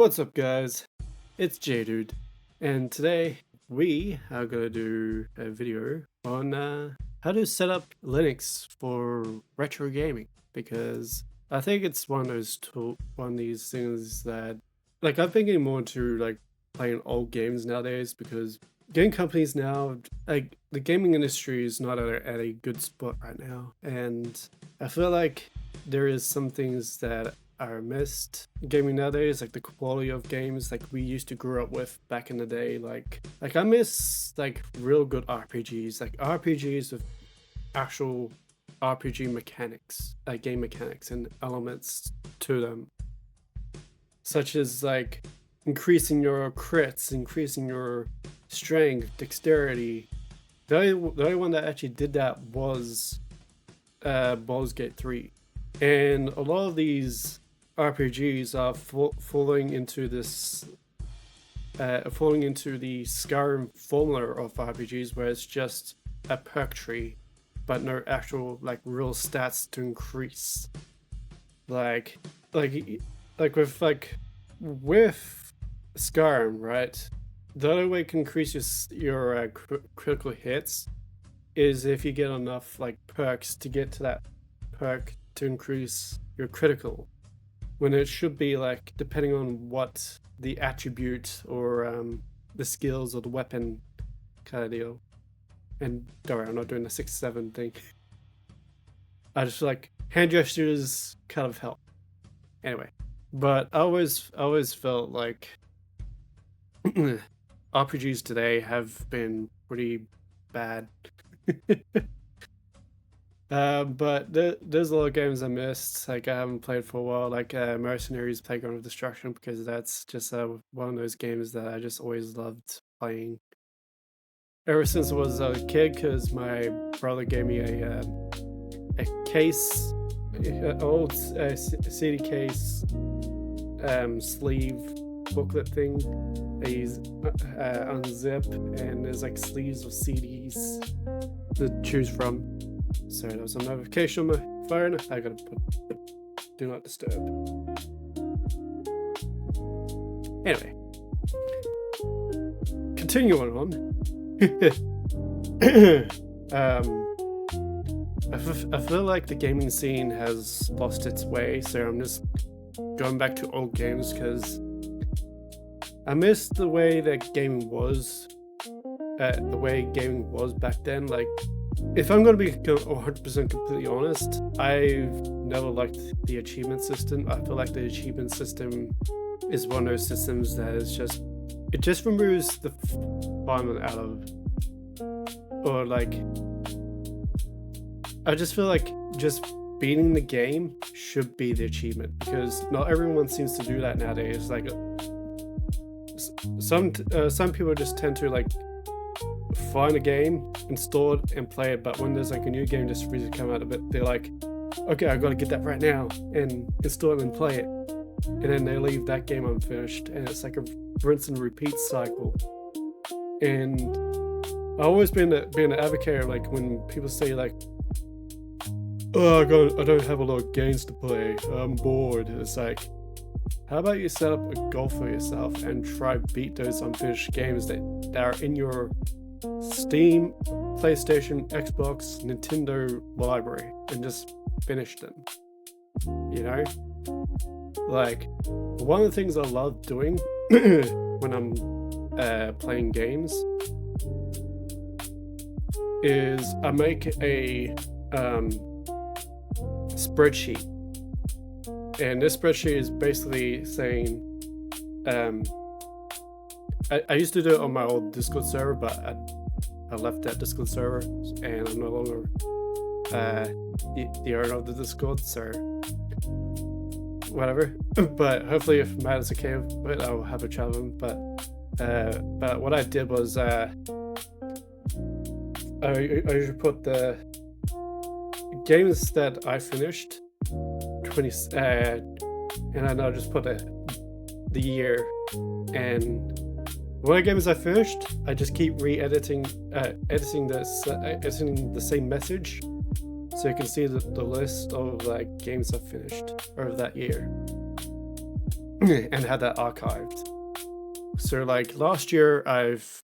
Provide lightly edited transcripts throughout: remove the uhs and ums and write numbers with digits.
What's up, guys? It's J-Dude, and today we are gonna do a video on how to set up Linux for retro gaming, because I think it's one of these things that, like, I've been getting more into like playing old games nowadays, because game companies now, like, the gaming industry is not at a good spot right now, and I feel like there is some things that are missed gaming nowadays, like the quality of games like we used to grow up with back in the day. Like I miss like real good RPGs, like RPGs with actual RPG mechanics, game mechanics and elements to them, such as like increasing your crits, increasing your strength, dexterity. The only one that actually did that was Baldur's Gate 3. And a lot of these RPGs are falling into this, falling into the Skyrim formula of RPGs, where it's just a perk tree, but no actual like real stats to increase. Like with Skyrim, right? The only way you can increase your critical hits is if you get enough like perks to get to that perk to increase your critical, when it should be like depending on what the attribute or the skills or the weapon kind of deal. And don't worry, I'm not doing the 6-7 thing. I just like hand gestures kind of help. Anyway, but I always felt like RPGs today have been pretty bad. But there's a lot of games I missed, like I haven't played for a while, like Mercenaries Playground of Destruction, because that's just one of those games that I just always loved playing ever since I was a kid, because my brother gave me a case, an old CD case, sleeve booklet thing. They unzip, and there's like sleeves of CDs to choose from. So there was a notification on my phone. I gotta put do not disturb. Anyway, continuing on. I feel like the gaming scene has lost its way, so I'm just going back to old games because I miss the way that gaming was, back then. Like, if I'm going to be 100% completely honest, I've never liked the achievement system. I feel like the achievement system is one of those systems that is just, it just removes the fun out of, or like, I just feel like just beating the game should be the achievement, because not everyone seems to do that nowadays. Like, some people just tend to like find a game, install it, and play it. But when there's like a new game just recently come out of it, they're like, okay, I gotta get that right now and install it and play it. And then they leave that game unfinished, and it's like a rinse and repeat cycle. And I've always been an advocate of, like, when people say like, oh, I don't have a lot of games to play, I'm bored. It's like, how about you set up a goal for yourself and try beat those unfinished games that are in your Steam, PlayStation, Xbox, Nintendo library, and just finish them. You know? Like, one of the things I love doing when I'm playing games is I make a spreadsheet. And this spreadsheet is basically saying, I used to do it on my old Discord server, but I left that Discord server, and I'm no longer the owner of the Discord, so whatever. But hopefully, if Matt is okay with it, I'll have a chat with him. But what I did was I usually put the games that I finished, 20, and then I'll just put the year, and when games I finished, I just keep editing the same message, so you can see the list of like games I've finished over that year. and had that archived. So like last year, I've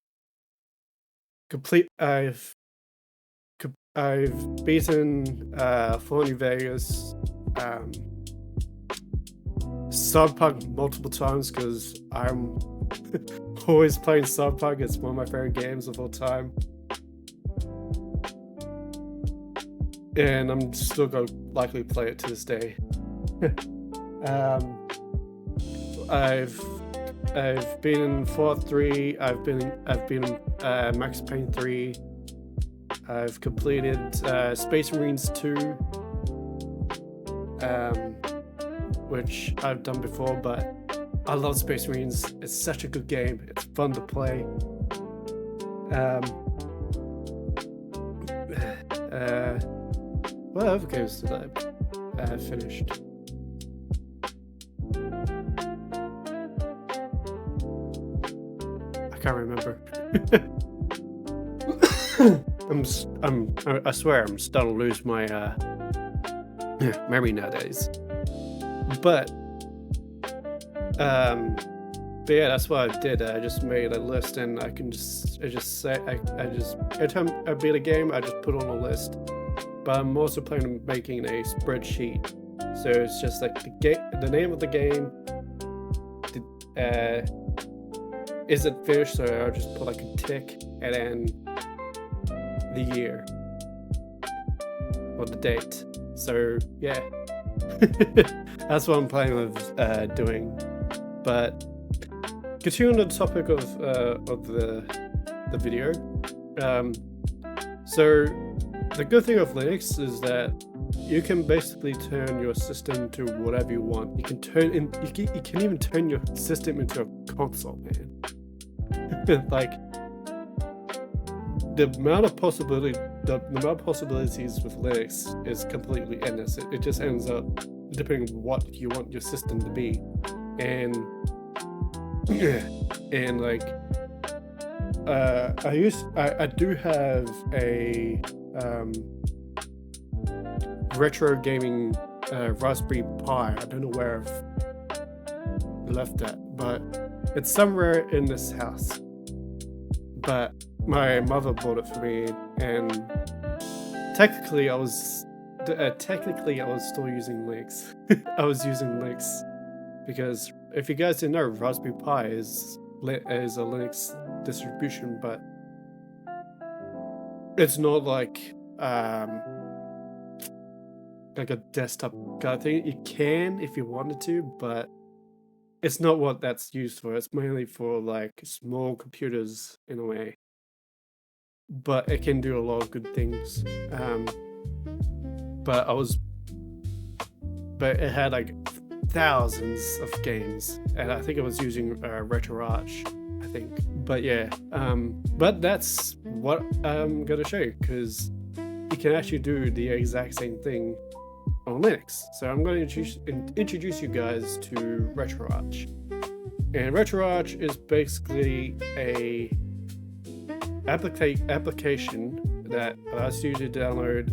beaten Fallout New Vegas, Cyberpunk multiple times because I'm always playing Cyberpunk. It's one of my favorite games of all time, and I'm still gonna likely play it to this day. I've been in Fallout 3. I've been in Max Payne 3. I've completed Space Marines 2, which I've done before, but I love Space Marines. It's such a good game. It's fun to play. What other games did I finished? I can't remember. I swear I'm starting to lose my memory nowadays. But yeah, that's what I did. I just made a list, and I just every time I beat a game, I just put it on a list. But I'm also planning on making a spreadsheet, so it's just like the name of the game. Is it finished? So I'll just put like a tick, and then the year or the date. So yeah, that's what I'm planning on doing. But continuing on the topic of the video, so the good thing of Linux is that you can basically turn your system to whatever you want. You can even turn your system into a console, man. Like the amount of possibilities with Linux is completely endless. It just ends up depending on what you want your system to be, and like I do have a retro gaming Raspberry Pi. I don't know where I've left that, but it's somewhere in this house. But my mother bought it for me, and technically I was still using Linux. I was using Linux because if you guys didn't know, Raspberry Pi is a Linux distribution, but it's not like a desktop kind of thing. You can if you wanted to, but it's not what that's used for. It's mainly for like small computers in a way, but it can do a lot of good things. But it had like thousands of games, and I think I was using RetroArch, I think. But yeah, but that's what I'm gonna show you, because you can actually do the exact same thing on Linux. So I'm going to introduce you guys to RetroArch. And RetroArch is basically a application that allows you to download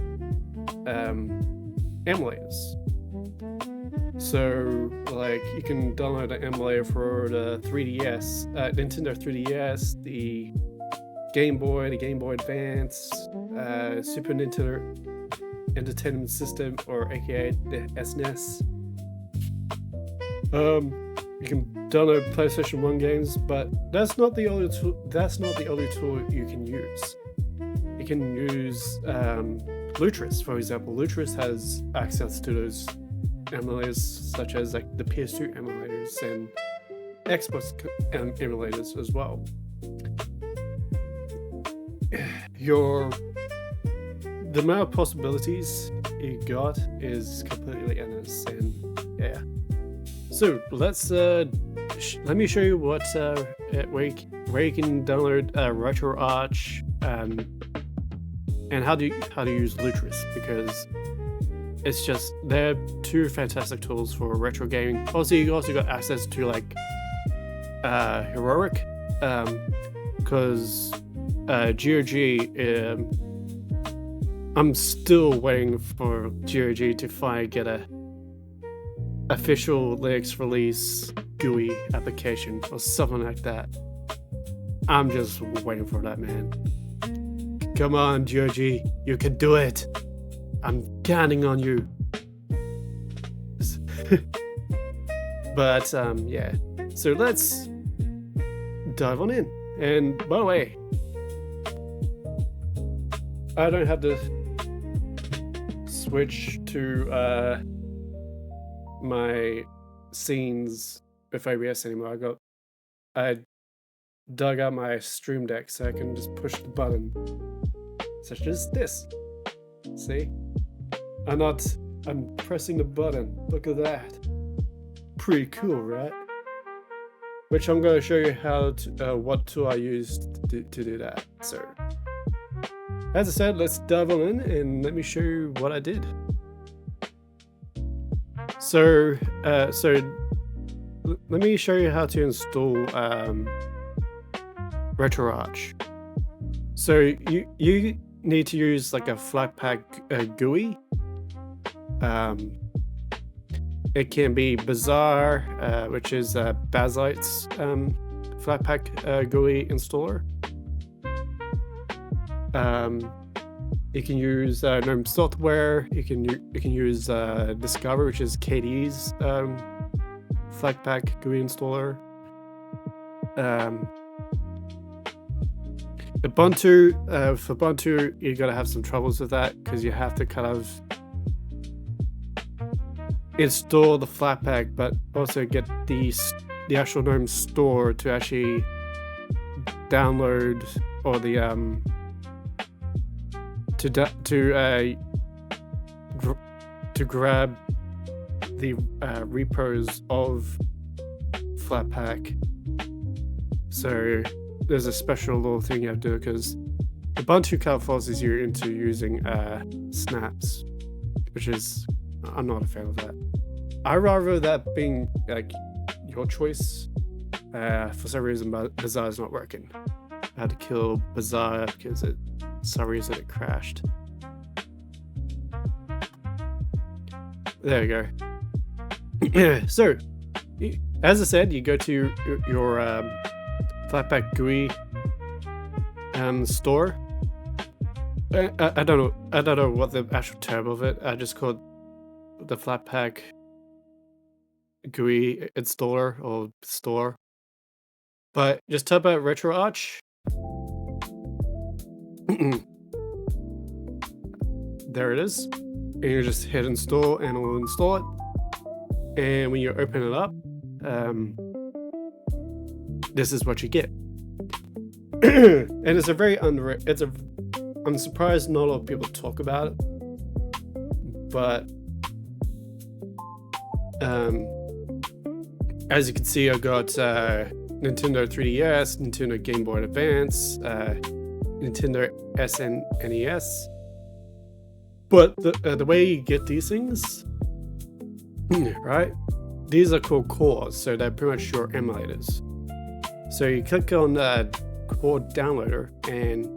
emulators. So like you can download an emulator for the 3DS, Nintendo 3DS, the Game Boy, the Game Boy Advance, Super Nintendo Entertainment System, or aka the SNES. You can download PlayStation 1 games, but that's not the only tool. That's not the only tool you can use. You can use Lutris, for example. Lutris has access to those emulators, such as like the PS2 emulators and Xbox emulators as well. The amount of possibilities you got is completely endless, and yeah. So let's let me show you where you can download RetroArch and how to use Lutris, because it's just they're two fantastic tools for retro gaming. Also, you also got access to like Heroic, because GOG. I'm still waiting for GOG to finally get official Linux release GUI application or something like that. I'm just waiting for that, man. Come on, Georgie, you can do it. I'm counting on you. But yeah, so let's dive on in. And by the way, I don't have to switch to my scenes with OBS anymore. I dug out my Stream Deck so I can just push the button, such as this. See? I'm pressing the button. Look at that. Pretty cool, right? Which I'm going to show you how to, what tool I used to do that. So, as I said, let's dive on in and let me show you what I did. So let me show you how to install RetroArch. So you need to use like a Flatpak GUI. It can be Bazzite, which is Bazzite's Flatpak GUI installer. You can use Gnome software. You can use Discover, which is KDE's Flatpak GUI installer. Ubuntu, for Ubuntu, you gotta have some troubles with that because you have to kind of install the Flatpak, but also get the actual GNOME store to actually download, or the to grab the repos of Flatpak. So there's a special little thing you have to do because Ubuntu kind of forces you into using snaps, which is, I'm not a fan of that. I rather that being like your choice. For some reason, Bazzite is not working. I had to kill Bazzite because for some reason it crashed. There you go. So, as I said, you go to your Flatpak GUI store. I don't know what the actual term of it. I just called the Flatpak GUI installer or store. But just type out RetroArch. There it is. And you just hit install and it will install it. And when you open it up, this is what you get. And it's a very I'm surprised not a lot of people talk about it. But as you can see, I got Nintendo 3DS, Nintendo Game Boy Advance, Nintendo SNES. But the way you get these things, right? These are called cores, so they're pretty much your emulators. So you click on core downloader, and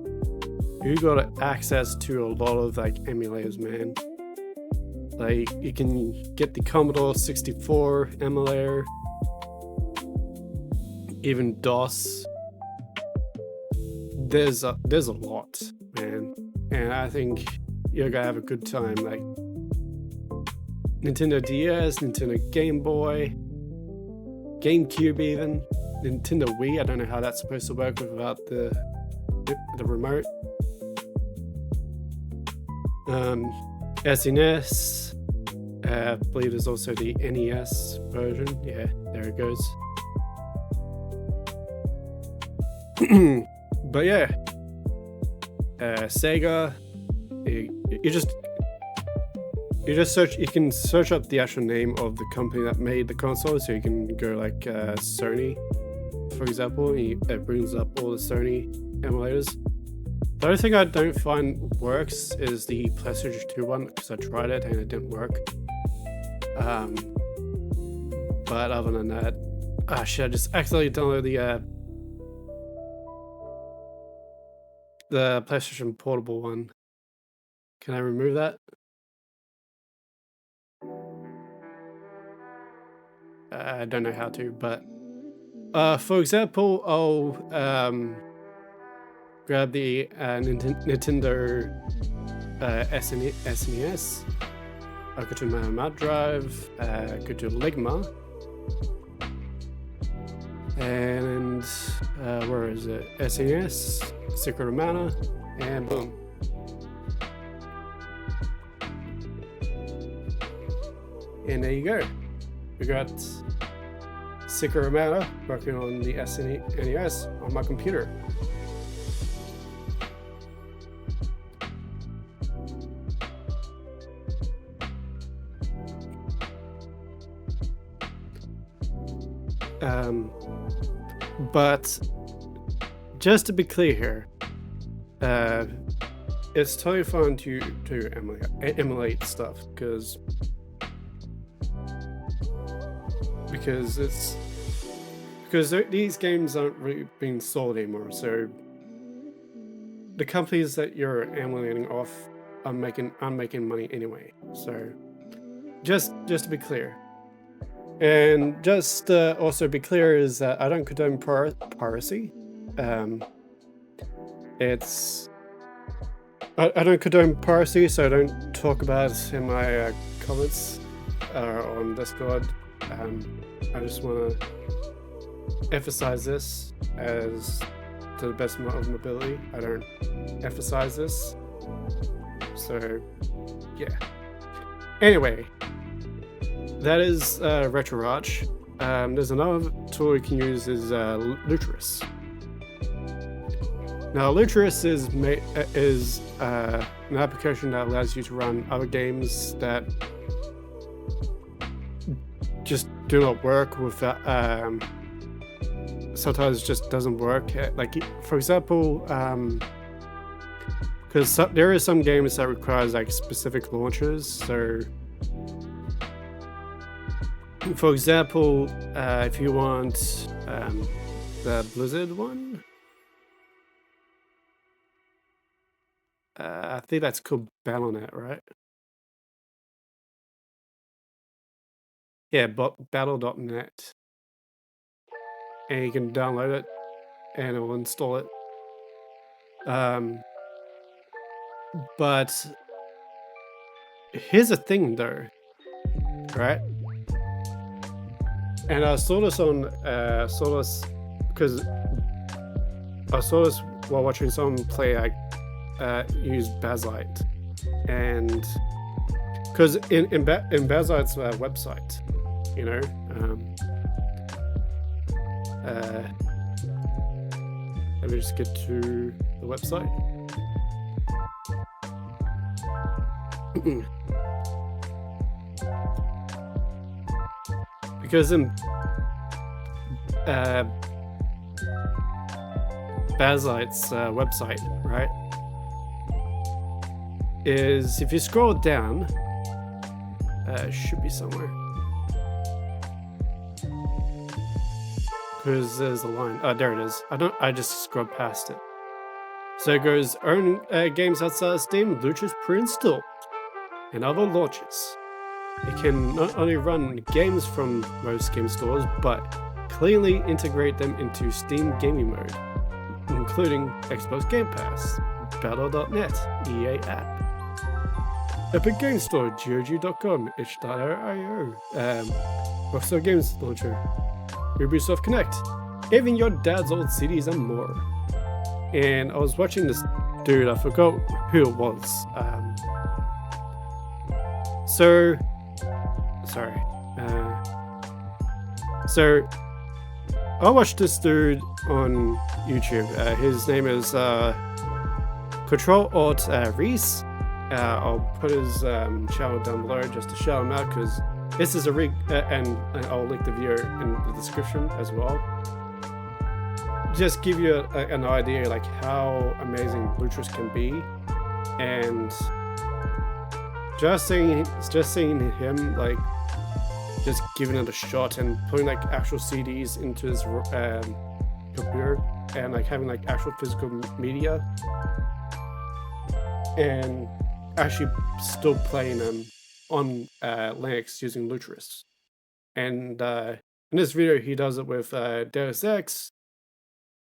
you got access to a lot of like emulators, man. Like you can get the Commodore 64 emulator, even DOS. There's a lot, man, and I think you're gonna have a good time. Like Nintendo DS, Nintendo Game Boy, GameCube, even Nintendo Wii. I don't know how that's supposed to work without the remote. SNES. I believe there's also the NES version. Yeah, there it goes. But yeah, Sega. You just search. You can search up the actual name of the company that made the console. So you can go like Sony, for example. It brings up all the Sony emulators. The only thing I don't find works is the PlayStation 2 one, because I tried it and it didn't work. But other than that, shit, I just accidentally downloaded the PlayStation Portable one. Can I remove that? I don't know how to, but for example, I'll grab the Nintendo SNES. I go to my mount drive, go to Ligma, and where is it? SNES, Secret of Mana, and boom. And there you go. We got Secret of Mana working on the SNES on my computer. But just to be clear here, it's totally fun to emulate stuff because these games aren't really being sold anymore. So the companies that you're emulating off are making money anyway. So just to be clear. And just also be clear is that I don't condone piracy. I don't condone piracy, so I don't talk about it in my comments on Discord. I just want to emphasize this as to the best of my ability. I don't emphasize this. So, yeah. Anyway. That is RetroArch. There's another tool you can use is Lutris. Now Lutris is an application that allows you to run other games that just do not work with sometimes just doesn't work. Like for example, because there are some games that requires like specific launchers, so. For example, if you want the Blizzard one, I think that's called Battle.net, right? Yeah, Battle.net. And you can download it and it will install it. But here's the thing though, right? And I saw this because I saw this while watching someone play use Bazzite, and because in Bazzite's website, you know, let me just get to the website. Because in Bazzite's website, right, is if you scroll down, it should be somewhere. Because there's a line. Oh, there it is. I just scrolled past it. So it goes, own games outside Steam, Lutris pre-installed, and other launches. It can not only run games from most game stores, but cleanly integrate them into Steam gaming mode, including Xbox Game Pass, Battle.net, EA app, Epic Game Store, GOG.com, itch.io, Rockstar Games Launcher, Ubisoft Connect, even your dad's old CDs and more. And I was watching this dude, I forgot who it was. So I watched this dude on YouTube. His name is Control Alt Reese. I'll put his channel down below just to shout him out because this is a and I'll link the video in the description as well. Just give you an idea like how amazing Lutris can be, and just seeing him like just giving it a shot and putting like actual CDs into his computer and like having like actual physical media and actually still playing them on Linux using Lutris. And In this video, he does it with Deus Ex.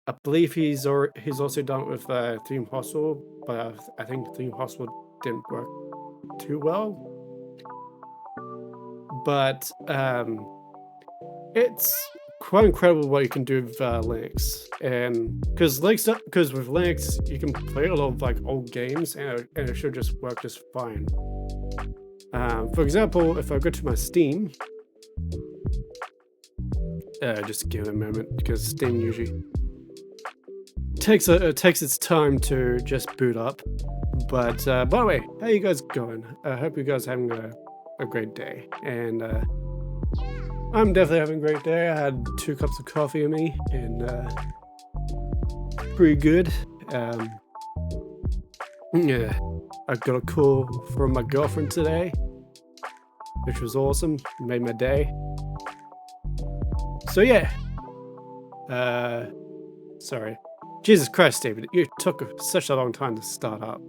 I believe he's also done it with Theme Hostel, but I think Theme Hostel didn't work too well. But it's quite incredible what you can do with Linux, and because with Linux you can play a lot of like old games, and it should just work just fine. For example, if I go to my Steam, just give it a moment because Steam usually takes its time to just boot up. But by the way, how you guys going? I hope you guys are having a great day, and I'm definitely having a great day. I had 2 cups of coffee in me, and pretty good. Yeah, I got a call from my girlfriend today, which was awesome. Made my day. So yeah. Sorry. Jesus Christ, David, you took such a long time to start up.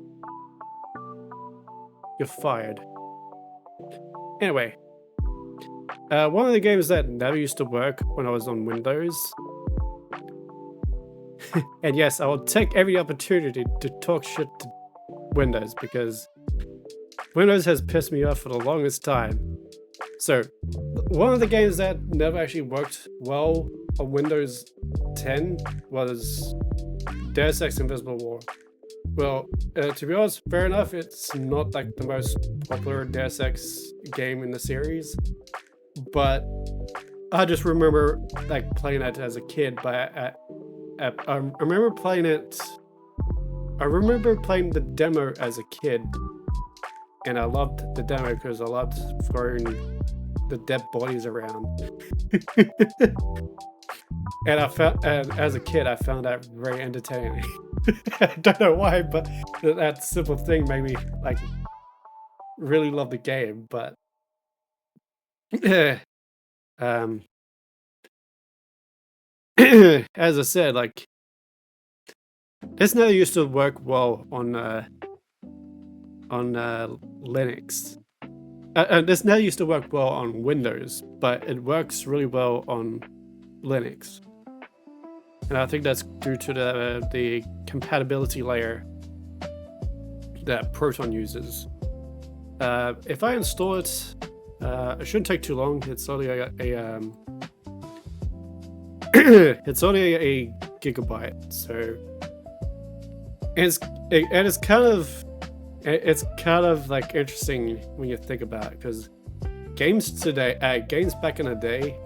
You're fired. Anyway. One of the games that never used to work when I was on Windows. And yes, I will take every opportunity to talk shit to Windows because Windows has pissed me off for the longest time. So, one of the games that never actually worked well on Windows 10 was Deus Ex Invisible War. Well, to be honest, fair enough, it's not like the most popular Deus Ex game in the series, but I just remember like playing it as a kid. But I remember playing it. I remember playing the demo as a kid, and I loved the demo because I loved throwing the dead bodies around. And as a kid, I found that very entertaining. I don't know why, but that simple thing made me like really love the game. But as I said, like this never used to work well on Linux. This never used to work well on Windows, but it works really well on Linux. And I think that's due to the compatibility layer that Proton uses. If I install it, it shouldn't take too long. It's only it's only a gigabyte, so it's kind of like interesting when you think about it, because games back in the day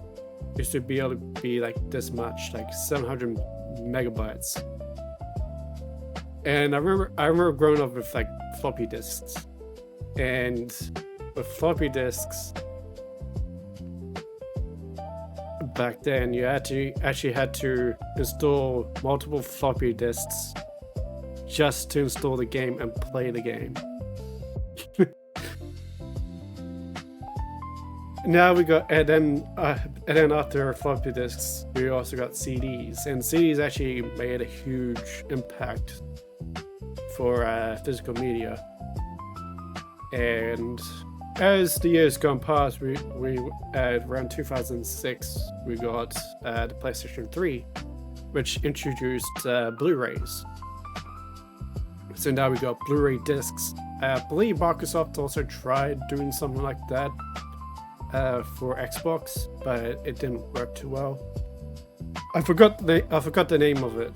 used to be able to be like this much, like 700 megabytes. And I remember growing up with like floppy disks, and with floppy disks back then you actually had to install multiple floppy disks just to install the game and play the game. Now we got, and then after floppy disks, we also got CDs, and CDs actually made a huge impact for physical media. And as the years gone past, we around 2006 we got the PlayStation 3, which introduced Blu-rays. So now we got Blu-ray discs. I believe Microsoft also tried doing something like that for Xbox, but it didn't work too well. I forgot the name of it.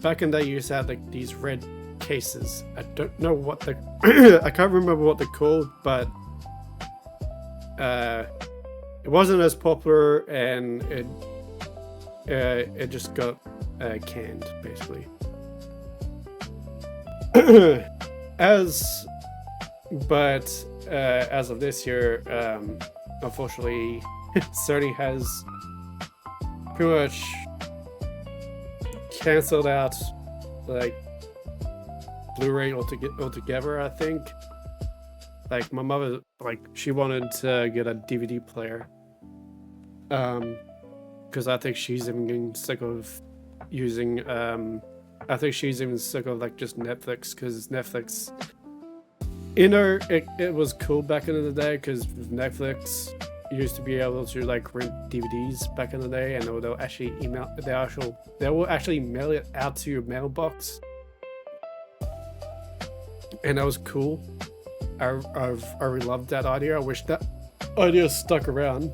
Back in the day, you used to have like these red cases. I don't know what the I can't remember what they're called, but it wasn't as popular, and it just got canned basically. As of this year, unfortunately, Sony has pretty much cancelled out like Blu-ray altogether. I think, like, my mother, like, she wanted to get a DVD player, because I think she's even getting sick of using I think she's even sick of like just Netflix, because Netflix, you know, it was cool back in the day, because with Netflix used to be able to like rent DVDs back in the day, and they'll actually they will actually mail it out to your mailbox, and that was cool. I really loved that idea. I wish that idea stuck around.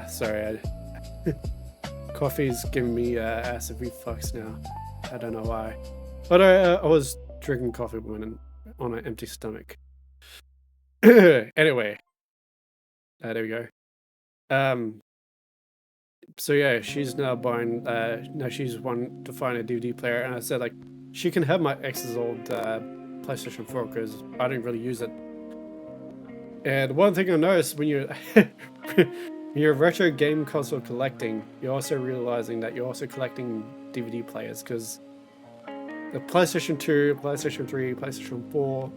Sorry, coffee's giving me acid reflux now. I don't know why, but I was drinking coffee on an empty stomach. Anyway, there we go. So yeah, she's now buying. Now she's wanting to find a DVD player, and I said like, she can have my ex's old PlayStation 4 because I didn't really use it. And one thing I noticed when you're retro game console collecting, you're also realizing that you're also collecting DVD players, because the PlayStation 2, PlayStation 3, PlayStation 4,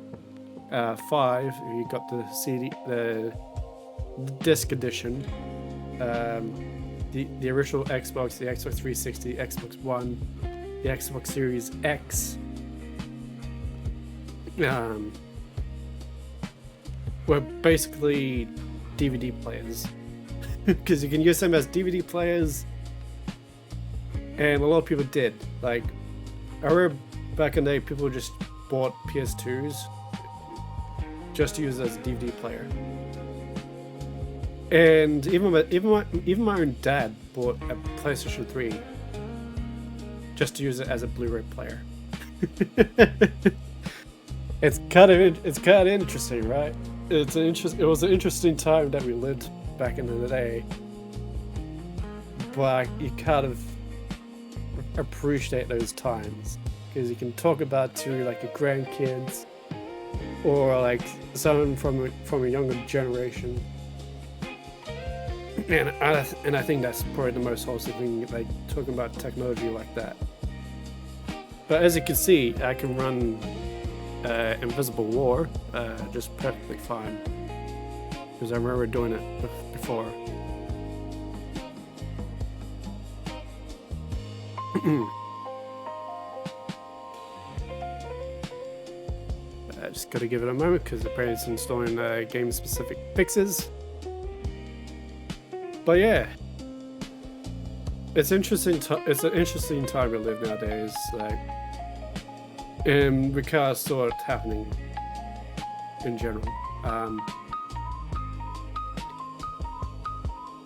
5, you got the the disc edition, the original Xbox, the Xbox 360, Xbox One, the Xbox Series X, were basically DVD players, because you can use them as DVD players, and a lot of people did. Like, I remember back in the day, people just bought PS2s just to use as a DVD player, and even my own dad bought a PlayStation 3 just to use it as a Blu-ray player. It's kind of interesting, right? It was an interesting time that we lived back in the day, but you kind of appreciate those times because you can talk about to like your grandkids or like someone from a younger generation, and I think that's probably the most wholesome thing, like talking about technology like that. But as you can see, I can run Invisible War just perfectly fine, because I remember doing it before. I just gotta give it a moment because apparently it's installing game specific fixes. But yeah, it's interesting. It's an interesting time we live nowadays. Like, and we kind of saw it happening in general.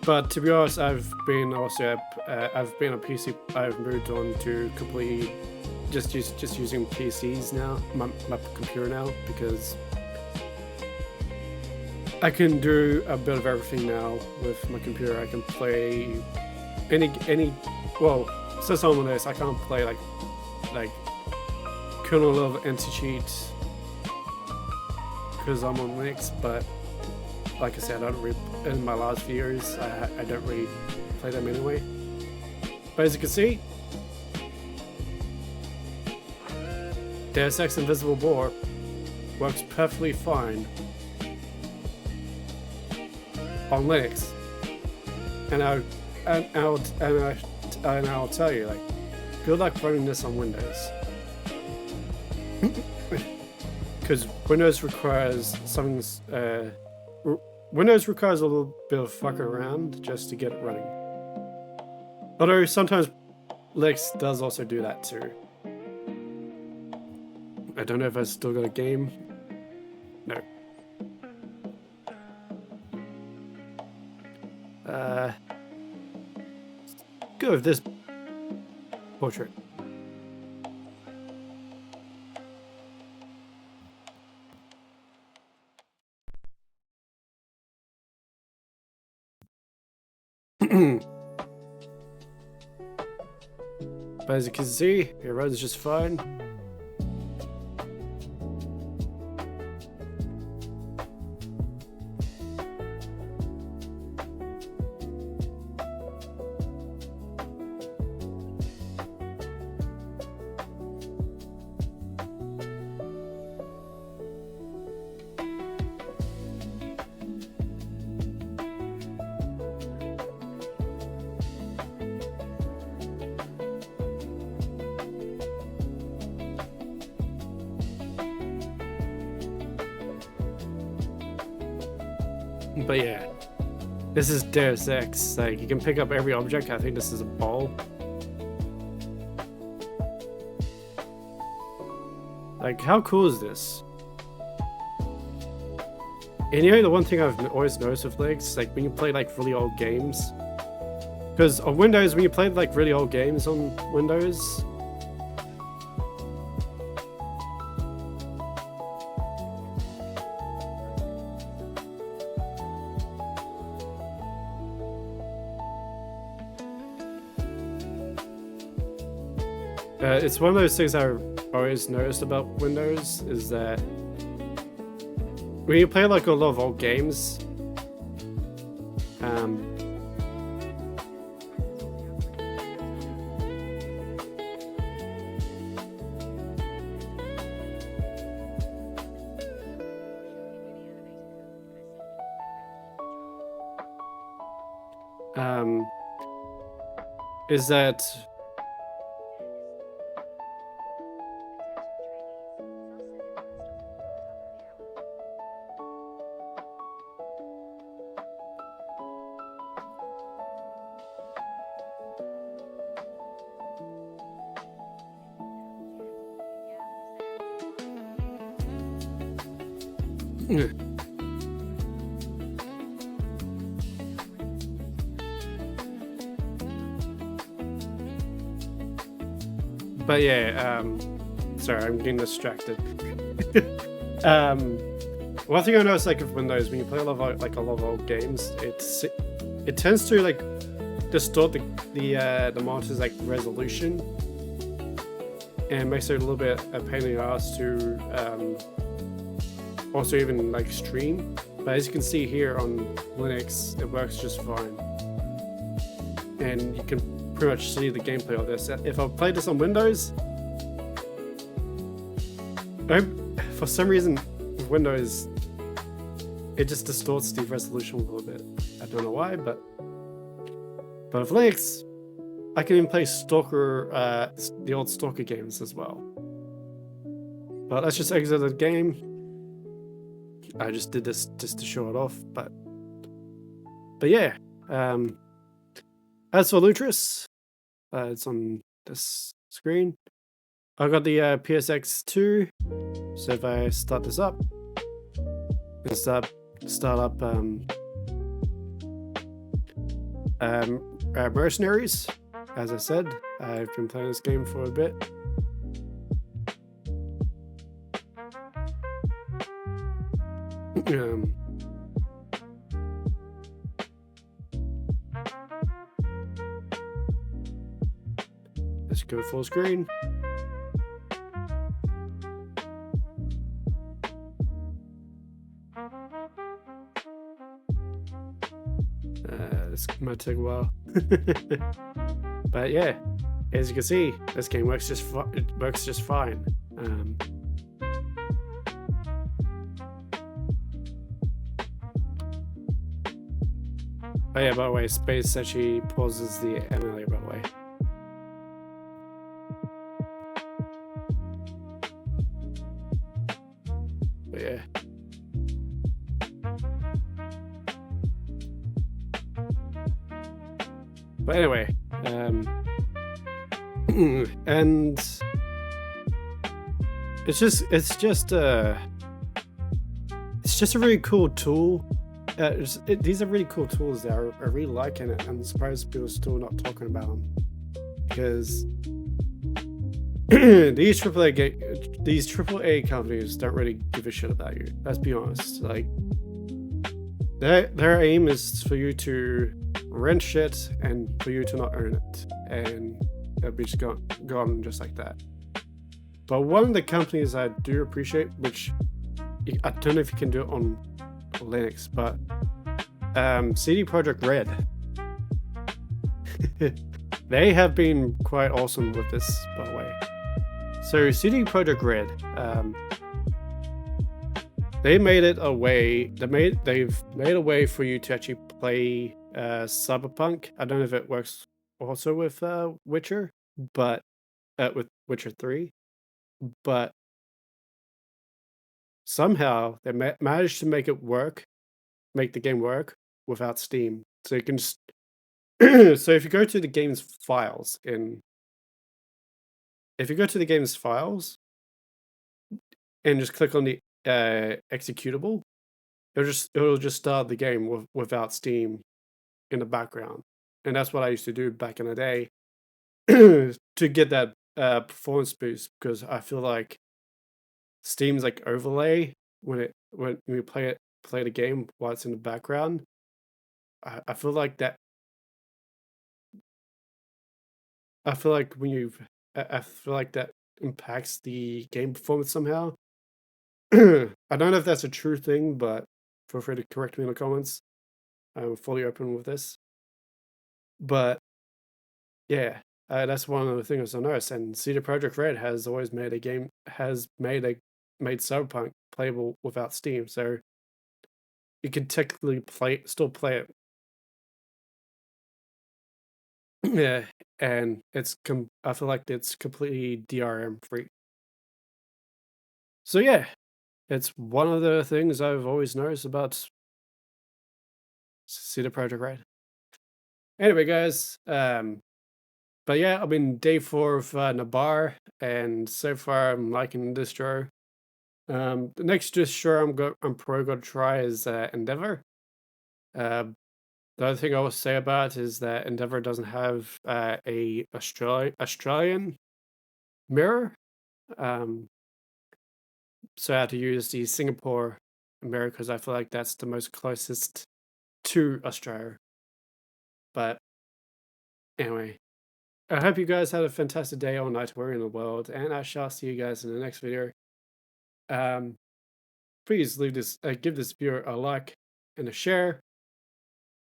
But to be honest, I've been on PC. I've moved on to completely just using PCs now, my computer now, because I can do a bit of everything now with my computer. I can play any. Well, since I'm on this, I can't play like kernel level anti-cheat because I'm on Linux, but like I said, in my last videos, I don't really play them anyway. But as you can see, Deus Ex Invisible War works perfectly fine on Linux, and I'll tell you, like, good luck running this on Windows, because Windows requires Windows requires a little bit of fuck around just to get it running. Although sometimes Linux does also do that too. I don't know if I still got a game. No. Go with this portrait. But as you can see, it runs just fine. But yeah, this is Deus Ex. Like, you can pick up every object. I think this is a bowl. Like, how cool is this? And you know, the one thing I've always noticed with Linux, like when you play like really old games, because on Windows, when you play like really old games on Windows, it's one of those things I've always noticed about Windows is that when you play like a lot of old games, is that but yeah, sorry, I'm getting distracted. One thing I noticed like with Windows, when you play a lot of old games, it tends to like distort the monitor's like resolution, and makes it a little bit a pain in the ass to also even like stream. But as you can see here on Linux, it works just fine, and you can pretty much see the gameplay of this. If I played this on Windows, for some reason with Windows, it just distorts the resolution a little bit. I don't know why, but with Linux, I can even play Stalker, the old Stalker games as well. But let's just exit the game. I just did this just to show it off, but yeah. As for Lutris, it's on this screen. I got the PSX2, so if I start this up and start up Mercenaries, as I said, I've been playing this game for a bit. Let's go full screen. This might take a while. But yeah, as you can see, this game works just fine. Oh yeah, by the way, Space actually pauses the emulator, by the way. But yeah. But anyway, and it's just a really cool tool. These are really cool tools that I really like, and I'm surprised people are still not talking about them, because these AAA companies don't really give a shit about you. Let's be honest. Like, their aim is for you to rent shit and for you to not own it, and it'll be just gone just like that. But one of the companies I do appreciate, which I don't know if you can do it on Linux, but CD Projekt Red. They have been quite awesome with this, by the way. So CD Projekt Red, they've made a way for you to actually play Cyberpunk. I don't know if it works also with Witcher, but with Witcher 3, but somehow they managed to make it work make the game work without Steam. So you can just so if you go to the game's files in if you go to the game's files and just click on the executable, it'll just start the game without Steam in the background. And that's what I used to do back in the day to get that performance boost, because I feel like Steam's like overlay when you play the game while it's in the background. I feel like that I feel like when you I feel like that impacts the game performance somehow. I don't know if that's a true thing, but feel free to correct me in the comments. I'm fully open with this. But yeah, that's one of the things I noticed. And CD Projekt Red has always made a game has made Cyberpunk playable without Steam, so you can technically still play it. Yeah, and I feel like it's completely DRM free. So yeah, it's one of the things I've always noticed about CD Projekt Red. Anyway, guys, but yeah, I'm in day 4 of Nabar, and so far I'm liking the distro. The next distro I'm probably going to try is Endeavor. The other thing I will say about it is that Endeavor doesn't have a Australian mirror, um, so I had to use the Singapore mirror because I feel like that's the most closest to Australia. But anyway, I hope you guys had a fantastic day or night wherever in the world, and I shall see you guys in the next video. Please give this video a like and a share,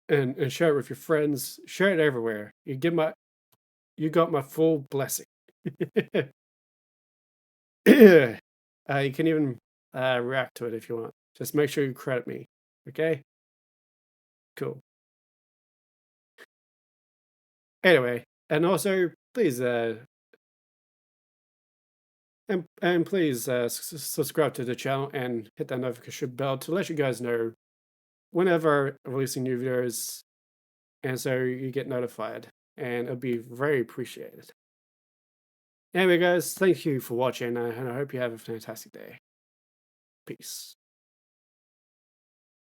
and share it with your friends. Share it everywhere. You got my full blessing. You can even react to it if you want. Just make sure you credit me. Okay? Cool. Anyway, and also please and please subscribe to the channel and hit that notification bell to let you guys know whenever I'm releasing new videos, and so you get notified, and it'll be very appreciated. Anyway, guys, thank you for watching, and I hope you have a fantastic day. Peace.